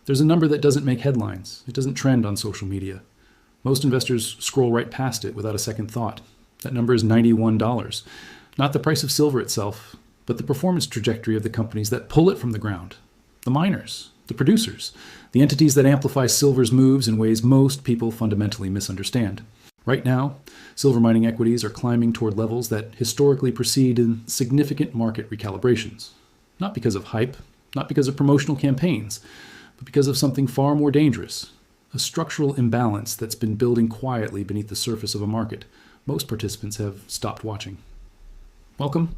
There's a number that doesn't make headlines. It doesn't trend on social media. Most investors scroll right past it without a second thought. That number is $91. Not the price of silver itself, but the performance trajectory of the companies that pull it from the ground. The miners, the producers, the entities that amplify silver's moves in ways most people fundamentally misunderstand. Right now, silver mining equities are climbing toward levels that historically precede in significant market recalibrations. Not because of hype, not because of promotional campaigns, but because of something far more dangerous. A structural imbalance that's been building quietly beneath the surface of a market most participants have stopped watching. Welcome.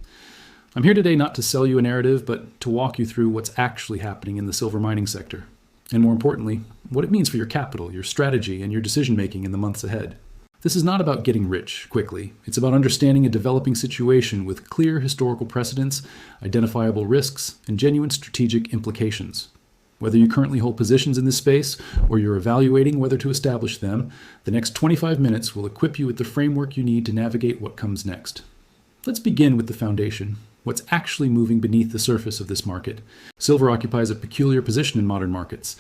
I'm here today not to sell you a narrative, but to walk you through what's actually happening in the silver mining sector. And more importantly, what it means for your capital, your strategy, and your decision-making in the months ahead. This is not about getting rich quickly. It's about understanding a developing situation with clear historical precedents, identifiable risks, and genuine strategic implications. Whether you currently hold positions in this space or you're evaluating whether to establish them, the next 25 minutes will equip you with the framework you need to navigate what comes next. Let's begin with the foundation. What's actually moving beneath the surface of this market? Silver occupies a peculiar position in modern markets.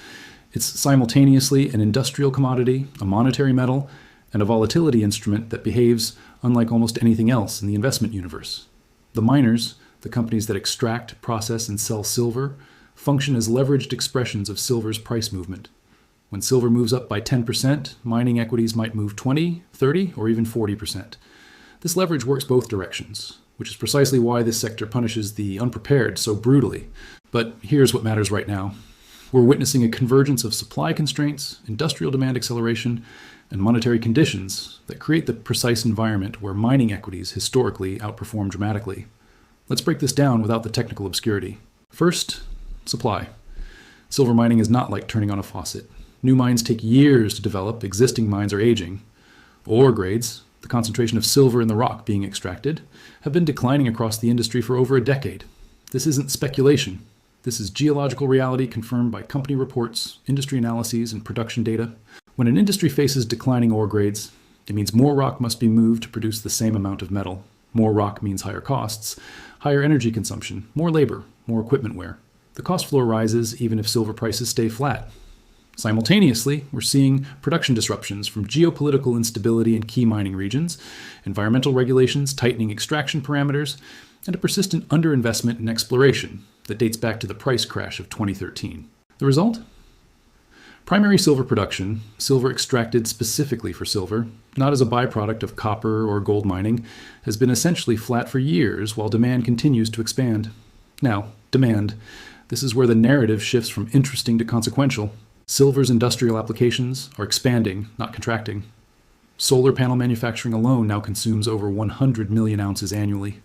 It's simultaneously an industrial commodity, a monetary metal, and a volatility instrument that behaves unlike almost anything else in the investment universe. The miners, the companies that extract, process, and sell silver, function as leveraged expressions of silver's price movement. When silver moves up by 10%, mining equities might move 20, 30, or even 40%. This leverage works both directions, which is precisely why this sector punishes the unprepared so brutally. But here's what matters right now. We're witnessing a convergence of supply constraints, industrial demand acceleration, and monetary conditions that create the precise environment where mining equities historically outperform dramatically. Let's break this down without the technical obscurity. First, supply. Silver mining is not like turning on a faucet. New mines take years to develop, existing mines are aging. Ore grades, the concentration of silver in the rock being extracted, have been declining across the industry for over a decade. This isn't speculation. This is geological reality confirmed by company reports, industry analyses, and production data. When an industry faces declining ore grades, it means more rock must be moved to produce the same amount of metal. More rock means higher costs, higher energy consumption, more labor, more equipment wear. The cost floor rises even if silver prices stay flat. Simultaneously, we're seeing production disruptions from geopolitical instability in key mining regions, environmental regulations tightening extraction parameters, and a persistent underinvestment in exploration that dates back to the price crash of 2013. The result? Primary silver production, silver extracted specifically for silver, not as a byproduct of copper or gold mining, has been essentially flat for years while demand continues to expand. Now, demand. This is where the narrative shifts from interesting to consequential. Silver's industrial applications are expanding, not contracting. Solar panel manufacturing alone now consumes over 100 million ounces annually.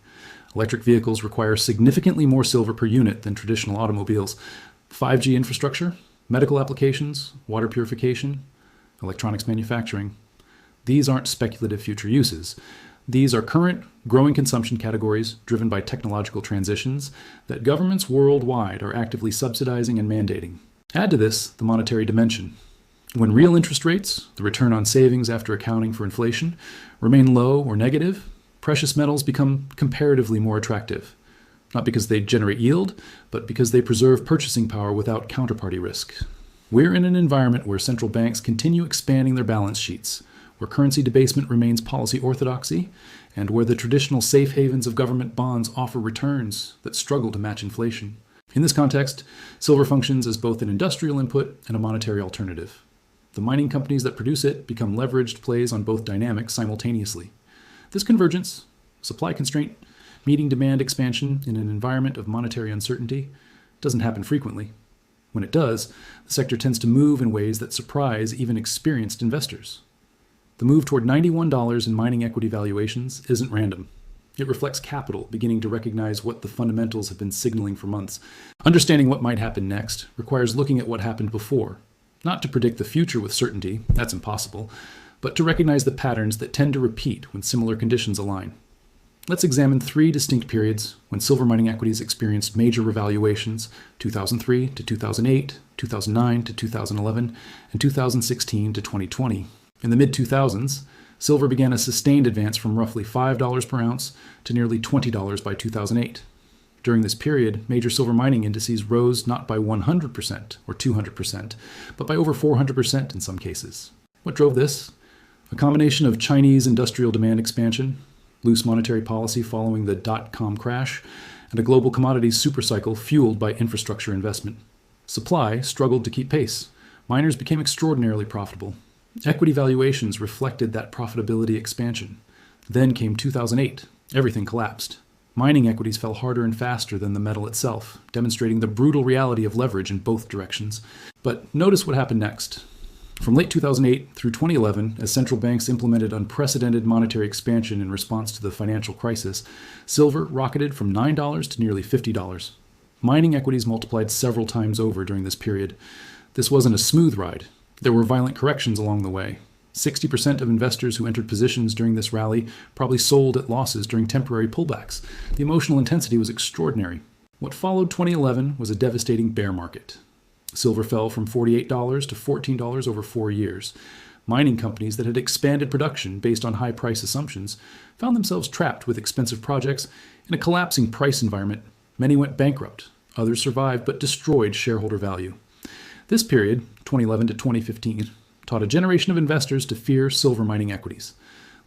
Electric vehicles require significantly more silver per unit than traditional automobiles. 5G infrastructure, medical applications, water purification, electronics manufacturing. These aren't speculative future uses. These are current, growing consumption categories driven by technological transitions that governments worldwide are actively subsidizing and mandating. Add to this the monetary dimension. When real interest rates, the return on savings after accounting for inflation, remain low or negative, precious metals become comparatively more attractive. Not because they generate yield, but because they preserve purchasing power without counterparty risk. We're in an environment where central banks continue expanding their balance sheets, where currency debasement remains policy orthodoxy, and where the traditional safe havens of government bonds offer returns that struggle to match inflation. In this context, silver functions as both an industrial input and a monetary alternative. The mining companies that produce it become leveraged plays on both dynamics simultaneously. This convergence, supply constraint, meeting demand expansion in an environment of monetary uncertainty, doesn't happen frequently. When it does, the sector tends to move in ways that surprise even experienced investors. The move toward $91 in mining equity valuations isn't random. It reflects capital beginning to recognize what the fundamentals have been signaling for months. Understanding what might happen next requires looking at what happened before. Not to predict the future with certainty, that's impossible, but to recognize the patterns that tend to repeat when similar conditions align. Let's examine 3 distinct periods when silver mining equities experienced major revaluations: 2003 to 2008, 2009 to 2011, and 2016 to 2020. In the mid-2000s, silver began a sustained advance from roughly $5 per ounce to nearly $20 by 2008. During this period, major silver mining indices rose not by 100% or 200%, but by over 400% in some cases. What drove this? A combination of Chinese industrial demand expansion, loose monetary policy following the dot-com crash, and a global commodities supercycle fueled by infrastructure investment. Supply struggled to keep pace. Miners became extraordinarily profitable. Equity valuations reflected that profitability expansion. Then came 2008. Everything collapsed. Mining equities fell harder and faster than the metal itself, demonstrating the brutal reality of leverage in both directions. But notice what happened next. From late 2008 through 2011, as central banks implemented unprecedented monetary expansion in response to the financial crisis, silver rocketed from $9 to nearly $50. Mining equities multiplied several times over during this period. This wasn't a smooth ride. There were violent corrections along the way. 60% of investors who entered positions during this rally probably sold at losses during temporary pullbacks. The emotional intensity was extraordinary. What followed 2011 was a devastating bear market. Silver fell from $48 to $14 over 4 years. Mining companies that had expanded production based on high price assumptions found themselves trapped with expensive projects in a collapsing price environment. Many went bankrupt. Others survived but destroyed shareholder value. This period, 2011 to 2015, taught a generation of investors to fear silver mining equities.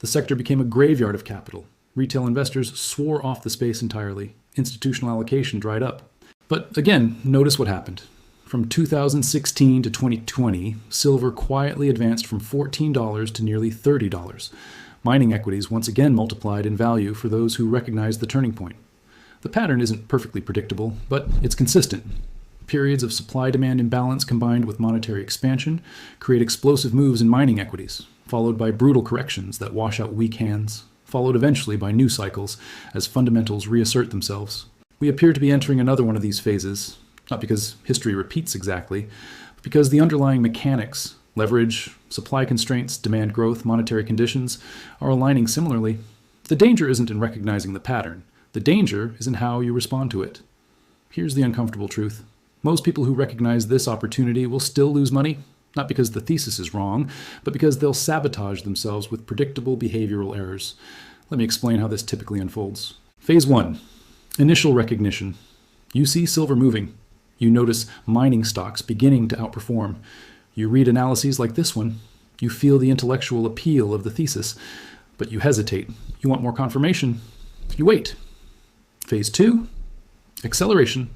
The sector became a graveyard of capital. Retail investors swore off the space entirely. Institutional allocation dried up. But again, notice what happened. From 2016 to 2020, silver quietly advanced from $14 to nearly $30. Mining equities once again multiplied in value for those who recognized the turning point. The pattern isn't perfectly predictable, but it's consistent. Periods of supply-demand imbalance combined with monetary expansion create explosive moves in mining equities, followed by brutal corrections that wash out weak hands, followed eventually by new cycles as fundamentals reassert themselves. We appear to be entering another one of these phases, not because history repeats exactly, but because the underlying mechanics, leverage, supply constraints, demand growth, monetary conditions, are aligning similarly. The danger isn't in recognizing the pattern. The danger is in how you respond to it. Here's the uncomfortable truth. Most people who recognize this opportunity will still lose money, not because the thesis is wrong, but because they'll sabotage themselves with predictable behavioral errors. Let me explain how this typically unfolds. Phase 1. Initial recognition. You see silver moving. You notice mining stocks beginning to outperform. You read analyses like this one. You feel the intellectual appeal of the thesis, but you hesitate. You want more confirmation. You wait. Phase 2. Acceleration.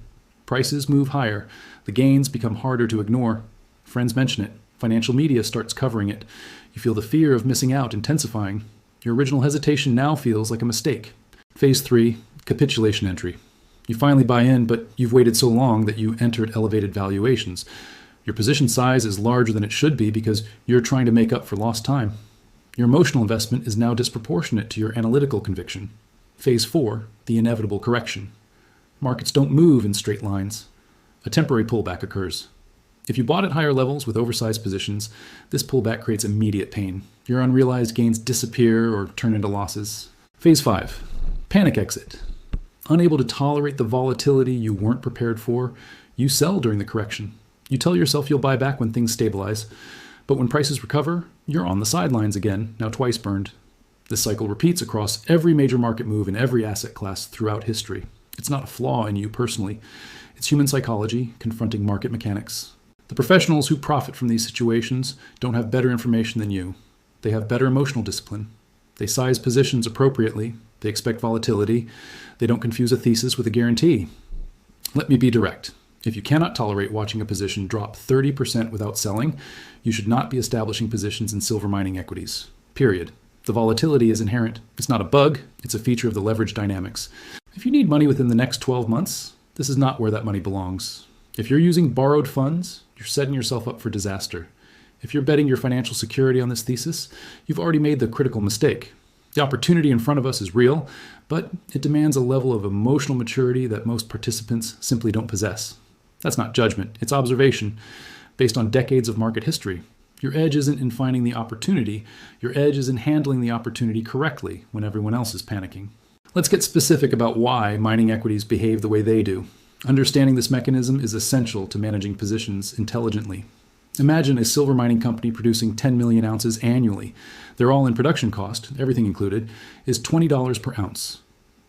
Prices move higher. The gains become harder to ignore. Friends mention it. Financial media starts covering it. You feel the fear of missing out intensifying. Your original hesitation now feels like a mistake. Phase 3, capitulation entry. You finally buy in, but you've waited so long that you entered elevated valuations. Your position size is larger than it should be because you're trying to make up for lost time. Your emotional investment is now disproportionate to your analytical conviction. Phase 4, the inevitable correction. Markets don't move in straight lines. A temporary pullback occurs. If you bought at higher levels with oversized positions, this pullback creates immediate pain. Your unrealized gains disappear or turn into losses. Phase 5. Panic exit. Unable to tolerate the volatility you weren't prepared for, you sell during the correction. You tell yourself you'll buy back when things stabilize. But when prices recover, you're on the sidelines again, now twice burned. This cycle repeats across every major market move in every asset class throughout history. It's not a flaw in you personally. It's human psychology confronting market mechanics. The professionals who profit from these situations don't have better information than you. They have better emotional discipline. They size positions appropriately. They expect volatility. They don't confuse a thesis with a guarantee. Let me be direct. If you cannot tolerate watching a position drop 30% without selling, you should not be establishing positions in silver mining equities. Period. The volatility is inherent. It's not a bug. It's a feature of the leverage dynamics. If you need money within the next 12 months, this is not where that money belongs. If you're using borrowed funds, you're setting yourself up for disaster. If you're betting your financial security on this thesis, you've already made the critical mistake. The opportunity in front of us is real, but it demands a level of emotional maturity that most participants simply don't possess. That's not judgment, it's observation, based on decades of market history. Your edge isn't in finding the opportunity, your edge is in handling the opportunity correctly when everyone else is panicking. Let's get specific about why mining equities behave the way they do. Understanding this mechanism is essential to managing positions intelligently. Imagine a silver mining company producing 10 million ounces annually. Their all-in production cost, everything included, is $20 per ounce.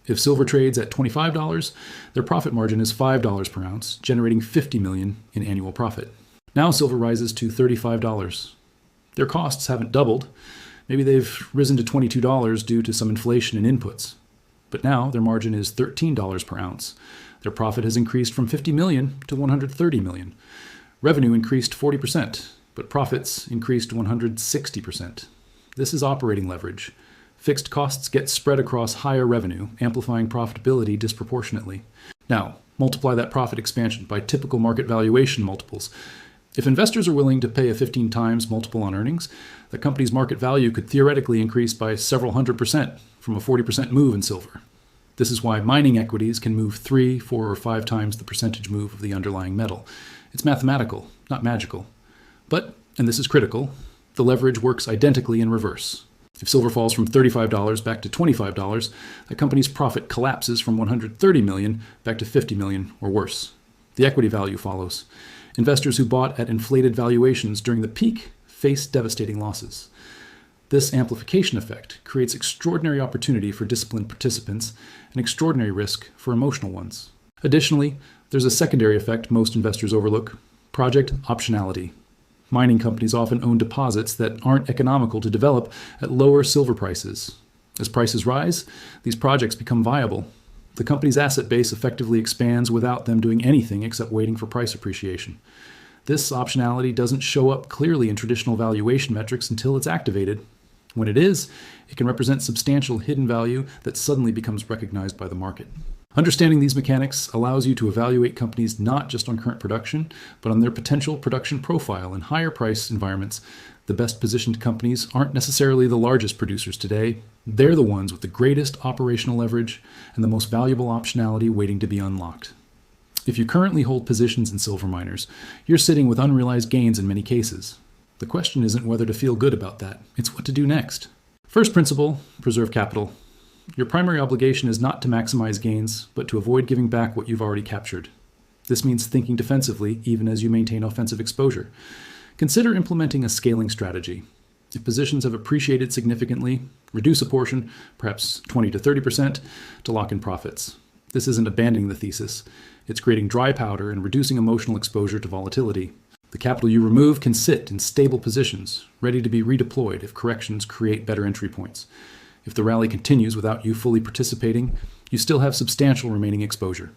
If silver trades at $25, their profit margin is $5 per ounce, generating $50 million in annual profit. Now silver rises to $35. Their costs haven't doubled. Maybe they've risen to $22 due to some inflation in inputs. But now their margin is $13 per ounce. Their profit has increased from $50 million to $130 million. Revenue increased 40%, but profits increased 160%. This is operating leverage. Fixed costs get spread across higher revenue, amplifying profitability disproportionately. Now, multiply that profit expansion by typical market valuation multiples. If investors are willing to pay a 15 times multiple on earnings, the company's market value could theoretically increase by several 100% from a 40% move in silver. This is why mining equities can move 3, 4, or 5 times the percentage move of the underlying metal. It's mathematical, not magical. But, and this is critical, the leverage works identically in reverse. If silver falls from $35 back to $25, the company's profit collapses from $130 million back to $50 million or worse. The equity value follows. Investors who bought at inflated valuations during the peak face devastating losses. This amplification effect creates extraordinary opportunity for disciplined participants and extraordinary risk for emotional ones. Additionally, there's a secondary effect most investors overlook: project optionality. Mining companies often own deposits that aren't economical to develop at lower silver prices. As prices rise, these projects become viable. The company's asset base effectively expands without them doing anything except waiting for price appreciation. This optionality doesn't show up clearly in traditional valuation metrics until it's activated. When it is, it can represent substantial hidden value that suddenly becomes recognized by the market. Understanding these mechanics allows you to evaluate companies not just on current production, but on their potential production profile in higher price environments. The best positioned companies aren't necessarily the largest producers today. They're the ones with the greatest operational leverage and the most valuable optionality waiting to be unlocked. If you currently hold positions in silver miners, you're sitting with unrealized gains in many cases. The question isn't whether to feel good about that, it's what to do next. First principle, preserve capital. Your primary obligation is not to maximize gains, but to avoid giving back what you've already captured. This means thinking defensively even as you maintain offensive exposure. Consider implementing a scaling strategy. If positions have appreciated significantly, reduce a portion, perhaps 20 to 30%, to lock in profits. This isn't abandoning the thesis. It's creating dry powder and reducing emotional exposure to volatility. The capital you remove can sit in stable positions, ready to be redeployed if corrections create better entry points. If the rally continues without you fully participating, you still have substantial remaining exposure.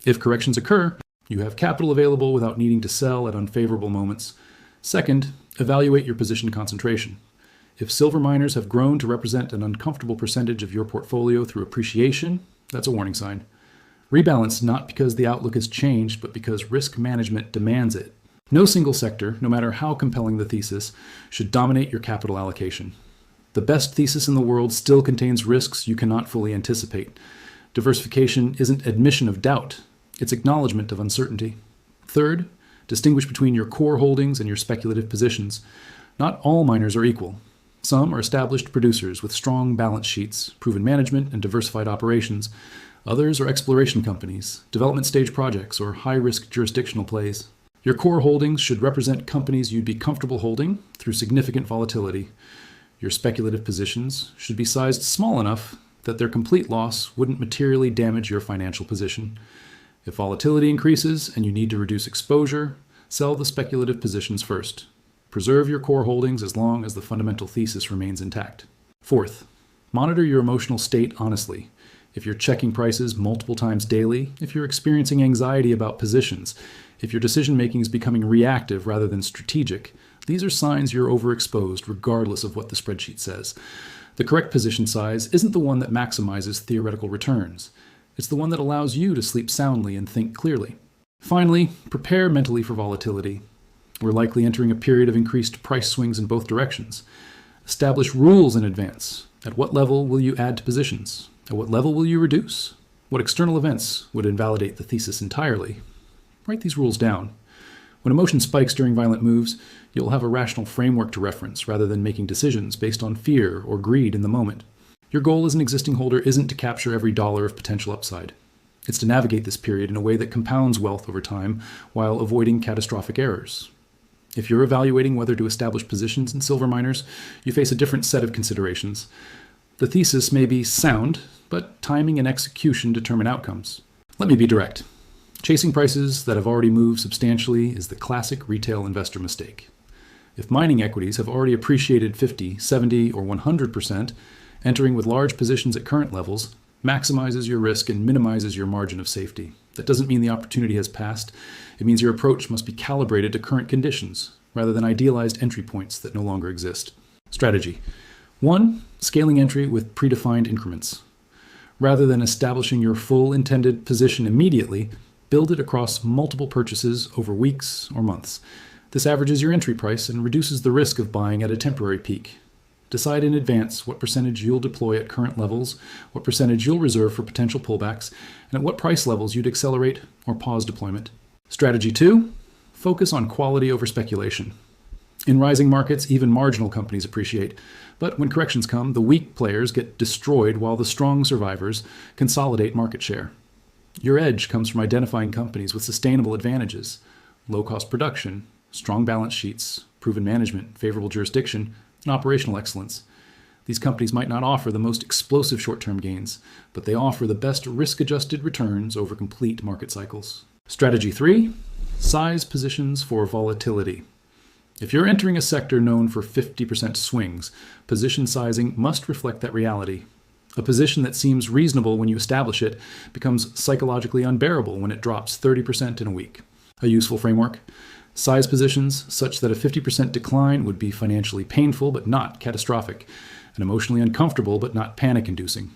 If corrections occur, you have capital available without needing to sell at unfavorable moments. Second, evaluate your position concentration. If silver miners have grown to represent an uncomfortable percentage of your portfolio through appreciation, that's a warning sign. Rebalance not because the outlook has changed, but because risk management demands it. No single sector, no matter how compelling the thesis, should dominate your capital allocation. The best thesis in the world still contains risks you cannot fully anticipate. Diversification isn't admission of doubt, it's acknowledgement of uncertainty. Third, distinguish between your core holdings and your speculative positions. Not all miners are equal. Some are established producers with strong balance sheets, proven management, and diversified operations. Others are exploration companies, development stage projects, or high-risk jurisdictional plays. Your core holdings should represent companies you'd be comfortable holding through significant volatility. Your speculative positions should be sized small enough that their complete loss wouldn't materially damage your financial position. If volatility increases and you need to reduce exposure, sell the speculative positions first. Preserve your core holdings as long as the fundamental thesis remains intact. Fourth, monitor your emotional state honestly. If you're checking prices multiple times daily, if you're experiencing anxiety about positions, if your decision-making is becoming reactive rather than strategic, these are signs you're overexposed regardless of what the spreadsheet says. The correct position size isn't the one that maximizes theoretical returns. It's the one that allows you to sleep soundly and think clearly. Finally, prepare mentally for volatility. We're likely entering a period of increased price swings in both directions. Establish rules in advance. At what level will you add to positions? At what level will you reduce? What external events would invalidate the thesis entirely? Write these rules down. When emotion spikes during violent moves, you'll have a rational framework to reference rather than making decisions based on fear or greed in the moment. Your goal as an existing holder isn't to capture every dollar of potential upside. It's to navigate this period in a way that compounds wealth over time while avoiding catastrophic errors. If you're evaluating whether to establish positions in silver miners, you face a different set of considerations. The thesis may be sound, but timing and execution determine outcomes. Let me be direct. Chasing prices that have already moved substantially is the classic retail investor mistake. If mining equities have already appreciated 50, 70, or 100%, entering with large positions at current levels maximizes your risk and minimizes your margin of safety. That doesn't mean the opportunity has passed. It means your approach must be calibrated to current conditions, rather than idealized entry points that no longer exist. Strategy. 1. Scaling entry with predefined increments. Rather than establishing your full intended position immediately, build it across multiple purchases over weeks or months. This averages your entry price and reduces the risk of buying at a temporary peak. Decide in advance what percentage you'll deploy at current levels, what percentage you'll reserve for potential pullbacks, and at what price levels you'd accelerate or pause deployment. Strategy 2. Focus on quality over speculation. In rising markets, even marginal companies appreciate. But when corrections come, the weak players get destroyed while the strong survivors consolidate market share. Your edge comes from identifying companies with sustainable advantages: low-cost production, strong balance sheets, proven management, favorable jurisdiction, and operational excellence. These companies might not offer the most explosive short-term gains, but they offer the best risk-adjusted returns over complete market cycles. Strategy 3. Size positions for volatility. If you're entering a sector known for 50% swings, position sizing must reflect that reality. A position that seems reasonable when you establish it becomes psychologically unbearable when it drops 30% in a week. A useful framework: size positions such that a 50% decline would be financially painful but not catastrophic, and emotionally uncomfortable but not panic-inducing.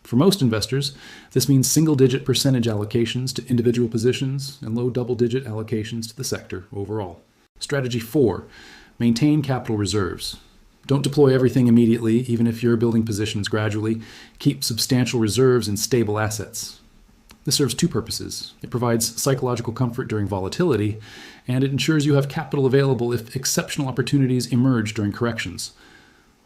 For most investors, this means single-digit percentage allocations to individual positions and low double-digit allocations to the sector overall. Strategy 4. Maintain capital reserves. Don't deploy everything immediately, even if you're building positions gradually. Keep substantial reserves in stable assets. This serves two purposes. It provides psychological comfort during volatility, and it ensures you have capital available if exceptional opportunities emerge during corrections.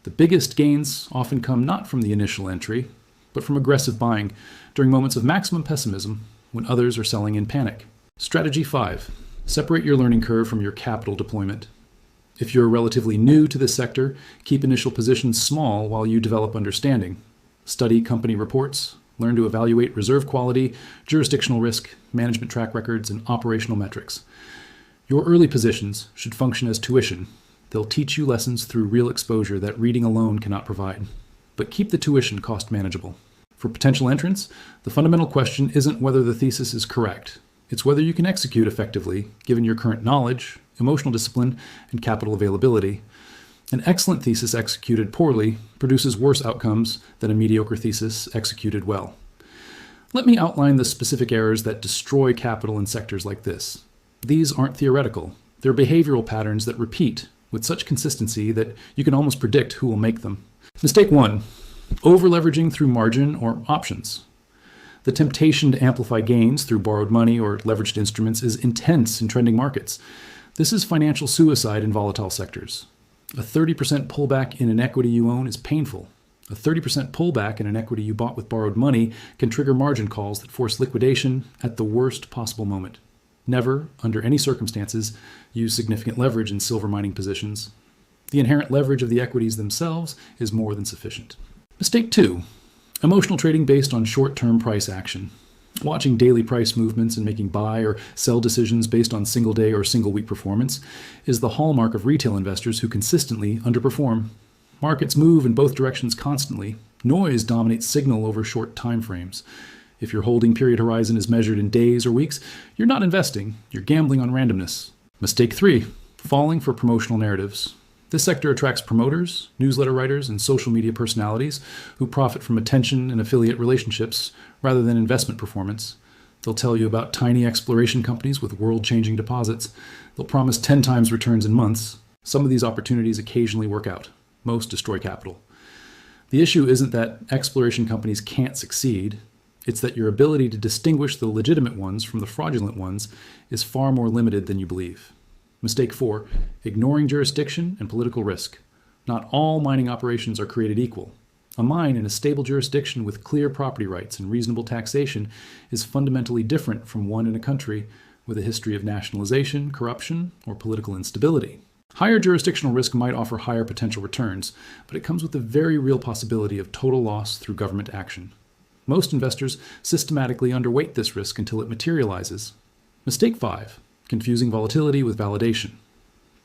The biggest gains often come not from the initial entry, but from aggressive buying during moments of maximum pessimism when others are selling in panic. Strategy 5. Separate your learning curve from your capital deployment. If you're relatively new to this sector, keep initial positions small while you develop understanding. Study company reports, learn to evaluate reserve quality, jurisdictional risk, management track records, and operational metrics. Your early positions should function as tuition. They'll teach you lessons through real exposure that reading alone cannot provide. But keep the tuition cost manageable. For potential entrants, the fundamental question isn't whether the thesis is correct. It's whether you can execute effectively, given your current knowledge, emotional discipline, and capital availability. An excellent thesis executed poorly produces worse outcomes than a mediocre thesis executed well. Let me outline the specific errors that destroy capital in sectors like this. These aren't theoretical. They're behavioral patterns that repeat with such consistency that you can almost predict who will make them. Mistake 1. Over-leveraging through margin or options. The temptation to amplify gains through borrowed money or leveraged instruments is intense in trending markets. This is financial suicide in volatile sectors. A 30% pullback in an equity you own is painful. A 30% pullback in an equity you bought with borrowed money can trigger margin calls that force liquidation at the worst possible moment. Never, under any circumstances, use significant leverage in silver mining positions. The inherent leverage of the equities themselves is more than sufficient. Mistake 2. Emotional trading based on short-term price action. Watching daily price movements and making buy or sell decisions based on single-day or single-week performance is the hallmark of retail investors who consistently underperform. Markets move in both directions constantly. Noise dominates signal over short time frames. If your holding period horizon is measured in days or weeks, you're not investing, you're gambling on randomness. Mistake 3. Falling for promotional narratives. This sector attracts promoters, newsletter writers, and social media personalities who profit from attention and affiliate relationships rather than investment performance. They'll tell you about tiny exploration companies with world-changing deposits. They'll promise 10 times returns in months. Some of these opportunities occasionally work out. Most destroy capital. The issue isn't that exploration companies can't succeed. It's that your ability to distinguish the legitimate ones from the fraudulent ones is far more limited than you believe. Mistake 4. Ignoring jurisdiction and political risk. Not all mining operations are created equal. A mine in a stable jurisdiction with clear property rights and reasonable taxation is fundamentally different from one in a country with a history of nationalization, corruption, or political instability. Higher jurisdictional risk might offer higher potential returns, but it comes with the very real possibility of total loss through government action. Most investors systematically underweight this risk until it materializes. Mistake 5. Confusing volatility with validation.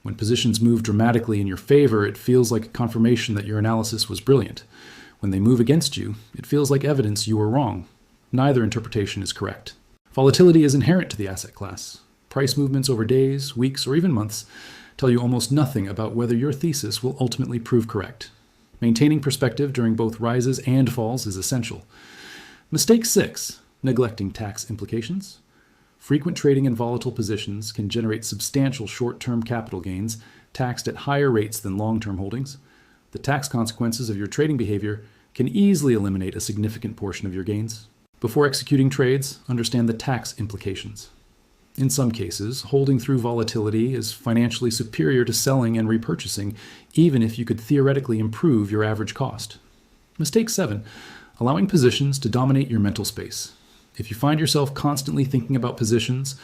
When positions move dramatically in your favor, it feels like a confirmation that your analysis was brilliant. When they move against you, it feels like evidence you were wrong. Neither interpretation is correct. Volatility is inherent to the asset class. Price movements over days, weeks, or even months tell you almost nothing about whether your thesis will ultimately prove correct. Maintaining perspective during both rises and falls is essential. Mistake 6. Neglecting tax implications. Frequent trading in volatile positions can generate substantial short-term capital gains, taxed at higher rates than long-term holdings. The tax consequences of your trading behavior can easily eliminate a significant portion of your gains. Before executing trades, understand the tax implications. In some cases, holding through volatility is financially superior to selling and repurchasing, even if you could theoretically improve your average cost. Mistake 7. Allowing positions to dominate your mental space. If you find yourself constantly thinking about positions,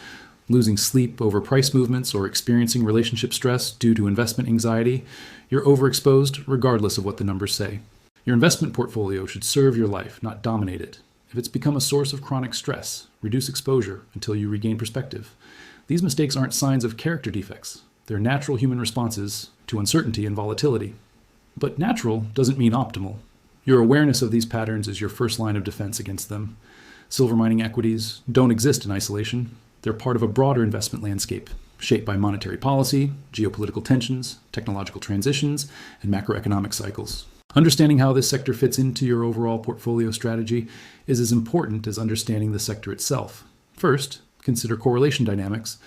losing sleep over price movements, or experiencing relationship stress due to investment anxiety, you're overexposed regardless of what the numbers say. Your investment portfolio should serve your life, not dominate it. If it's become a source of chronic stress, reduce exposure until you regain perspective. These mistakes aren't signs of character defects. They're natural human responses to uncertainty and volatility. But natural doesn't mean optimal. Your awareness of these patterns is your first line of defense against them. Silver mining equities don't exist in isolation. They're part of a broader investment landscape, shaped by monetary policy, geopolitical tensions, technological transitions, and macroeconomic cycles. Understanding how this sector fits into your overall portfolio strategy is as important as understanding the sector itself. First, consider correlation dynamics.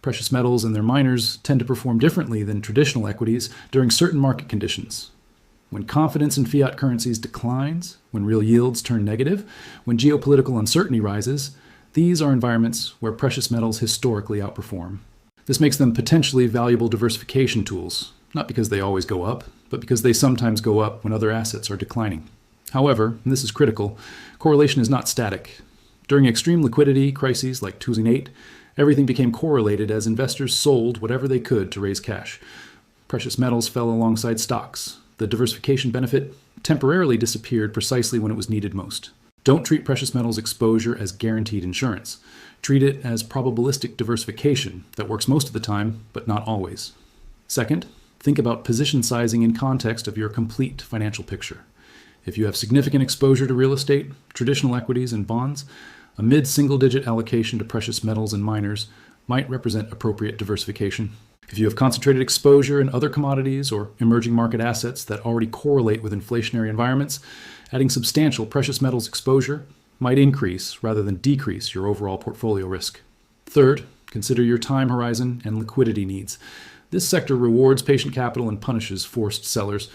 Precious metals and their miners tend to perform differently than traditional equities during certain market conditions. When confidence in fiat currencies declines, when real yields turn negative, when geopolitical uncertainty rises, these are environments where precious metals historically outperform. This makes them potentially valuable diversification tools, not because they always go up, but because they sometimes go up when other assets are declining. However, and this is critical, correlation is not static. During extreme liquidity crises like 2008, everything became correlated as investors sold whatever they could to raise cash. Precious metals fell alongside stocks. The diversification benefit temporarily disappeared precisely when it was needed most. Don't treat precious metals exposure as guaranteed insurance. Treat it as probabilistic diversification that works most of the time, but not always. Second, think about position sizing in context of your complete financial picture. If you have significant exposure to real estate, traditional equities, and bonds, a mid-single-digit allocation to precious metals and miners might represent appropriate diversification. If you have concentrated exposure in other commodities or emerging market assets that already correlate with inflationary environments, adding substantial precious metals exposure might increase rather than decrease your overall portfolio risk. Third, consider your time horizon and liquidity needs. This sector rewards patient capital and punishes forced sellers.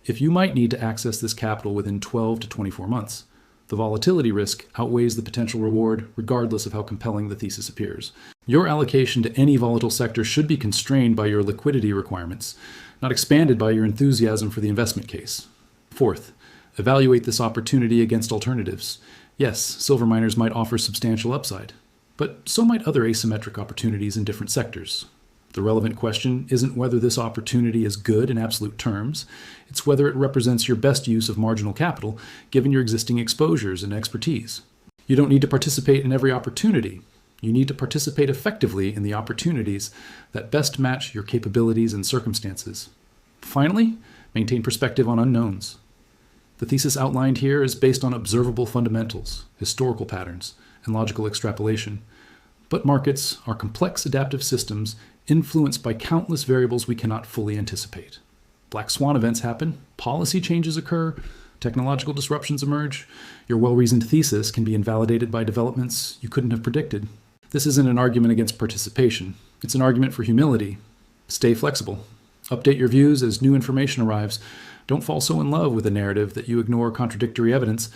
If you might need to access this capital within 12 to 24 months, the volatility risk outweighs the potential reward regardless of how compelling the thesis appears. Your allocation to any volatile sector should be constrained by your liquidity requirements, not expanded by your enthusiasm for the investment case. Fourth, evaluate this opportunity against alternatives. Yes, silver miners might offer substantial upside, but so might other asymmetric opportunities in different sectors. The relevant question isn't whether this opportunity is good in absolute terms, it's whether it represents your best use of marginal capital given your existing exposures and expertise. You don't need to participate in every opportunity. You need to participate effectively in the opportunities that best match your capabilities and circumstances. Finally, maintain perspective on unknowns. The thesis outlined here is based on observable fundamentals, historical patterns, and logical extrapolation. But markets are complex adaptive systems influenced by countless variables we cannot fully anticipate. Black swan events happen, policy changes occur, technological disruptions emerge. Your well-reasoned thesis can be invalidated by developments you couldn't have predicted. This isn't an argument against participation. It's an argument for humility. Stay flexible. Update your views as new information arrives. Don't fall so in love with a narrative that you ignore contradictory evidence.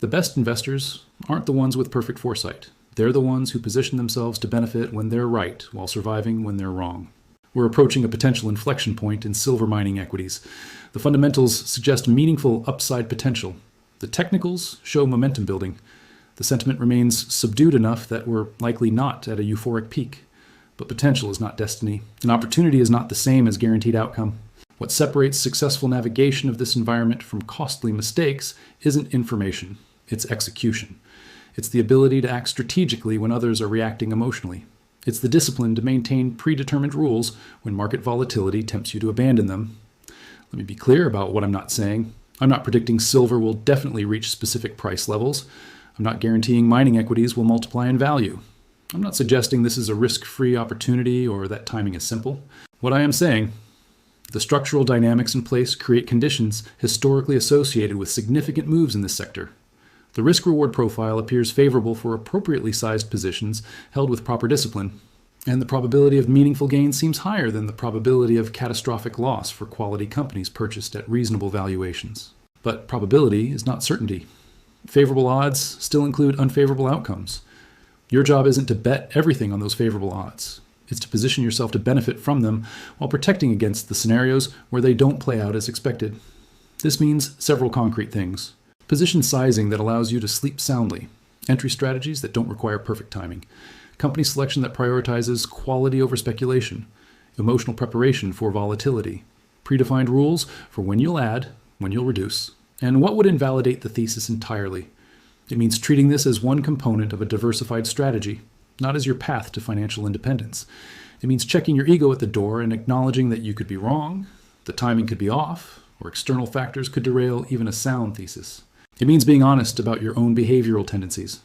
The best investors aren't the ones with perfect foresight. They're the ones who position themselves to benefit when they're right while surviving when they're wrong. We're approaching a potential inflection point in silver mining equities. The fundamentals suggest meaningful upside potential. The technicals show momentum building. The sentiment remains subdued enough that we're likely not at a euphoric peak. But potential is not destiny. An opportunity is not the same as guaranteed outcome. What separates successful navigation of this environment from costly mistakes isn't information. It's execution. It's the ability to act strategically when others are reacting emotionally. It's the discipline to maintain predetermined rules when market volatility tempts you to abandon them. Let me be clear about what I'm not saying. I'm not predicting silver will definitely reach specific price levels. I'm not guaranteeing mining equities will multiply in value. I'm not suggesting this is a risk-free opportunity or that timing is simple. What I am saying, the structural dynamics in place create conditions historically associated with significant moves in this sector. The risk-reward profile appears favorable for appropriately sized positions held with proper discipline, and the probability of meaningful gains seems higher than the probability of catastrophic loss for quality companies purchased at reasonable valuations. But probability is not certainty. Favorable odds still include unfavorable outcomes. Your job isn't to bet everything on those favorable odds. It's to position yourself to benefit from them while protecting against the scenarios where they don't play out as expected. This means several concrete things. Position sizing that allows you to sleep soundly. Entry strategies that don't require perfect timing. Company selection that prioritizes quality over speculation. Emotional preparation for volatility. Predefined rules for when you'll add, when you'll reduce, and what would invalidate the thesis entirely. It means treating this as one component of a diversified strategy, not as your path to financial independence. It means checking your ego at the door and acknowledging that you could be wrong, the timing could be off, or external factors could derail even a sound thesis. It means being honest about your own behavioral tendencies.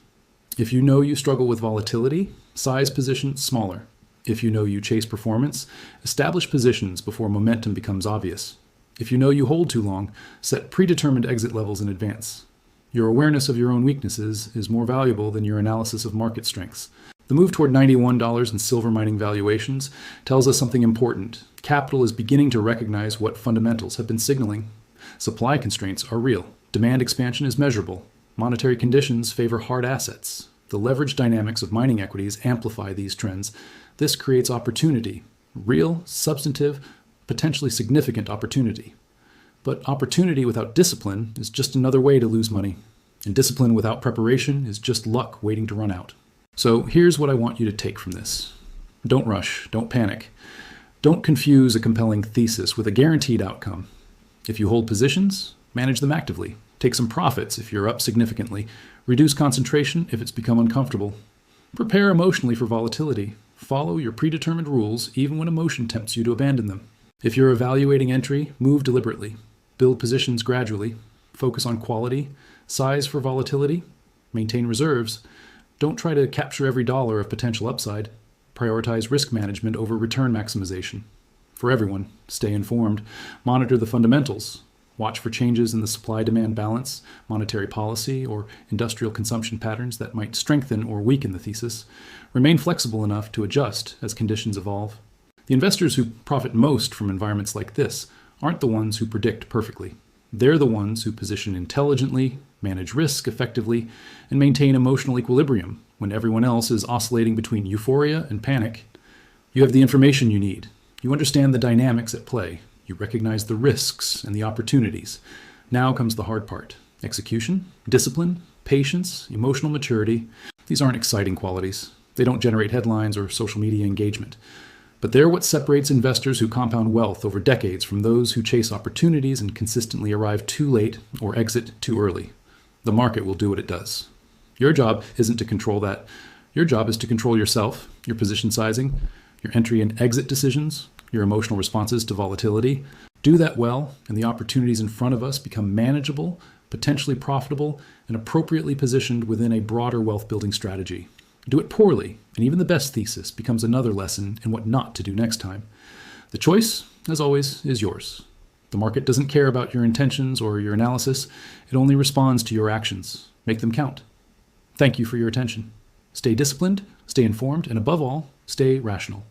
If you know you struggle with volatility, size positions smaller. If you know you chase performance, establish positions before momentum becomes obvious. If you know you hold too long, set predetermined exit levels in advance. Your awareness of your own weaknesses is more valuable than your analysis of market strengths. The move toward $91 in silver mining valuations tells us something important. Capital is beginning to recognize what fundamentals have been signaling. Supply constraints are real. Demand expansion is measurable. Monetary conditions favor hard assets. The leverage dynamics of mining equities amplify these trends. This creates opportunity. Real, substantive, potentially significant opportunity. But opportunity without discipline is just another way to lose money. And discipline without preparation is just luck waiting to run out. So here's what I want you to take from this. Don't rush. Don't panic. Don't confuse a compelling thesis with a guaranteed outcome. If you hold positions, manage them actively. Take some profits if you're up significantly. Reduce concentration if it's become uncomfortable. Prepare emotionally for volatility. Follow your predetermined rules even when emotion tempts you to abandon them. If you're evaluating entry, move deliberately. Build positions gradually. Focus on quality. Size for volatility. Maintain reserves. Don't try to capture every dollar of potential upside. Prioritize risk management over return maximization. For everyone, stay informed. Monitor the fundamentals. Watch for changes in the supply-demand balance, monetary policy, or industrial consumption patterns that might strengthen or weaken the thesis. Remain flexible enough to adjust as conditions evolve. The investors who profit most from environments like this aren't the ones who predict perfectly. They're the ones who position intelligently, manage risk effectively, and maintain emotional equilibrium when everyone else is oscillating between euphoria and panic. You have the information you need. You understand the dynamics at play. You recognize the risks and the opportunities. Now comes the hard part. Execution, discipline, patience, emotional maturity. These aren't exciting qualities. They don't generate headlines or social media engagement. But they're what separates investors who compound wealth over decades from those who chase opportunities and consistently arrive too late or exit too early. The market will do what it does. Your job isn't to control that. Your job is to control yourself, your position sizing, your entry and exit decisions, your emotional responses to volatility. Do that well, and the opportunities in front of us become manageable, potentially profitable, and appropriately positioned within a broader wealth-building strategy. Do it poorly, and even the best thesis becomes another lesson in what not to do next time. The choice, as always, is yours. The market doesn't care about your intentions or your analysis. It only responds to your actions. Make them count. Thank you for your attention. Stay disciplined, stay informed, and above all, stay rational.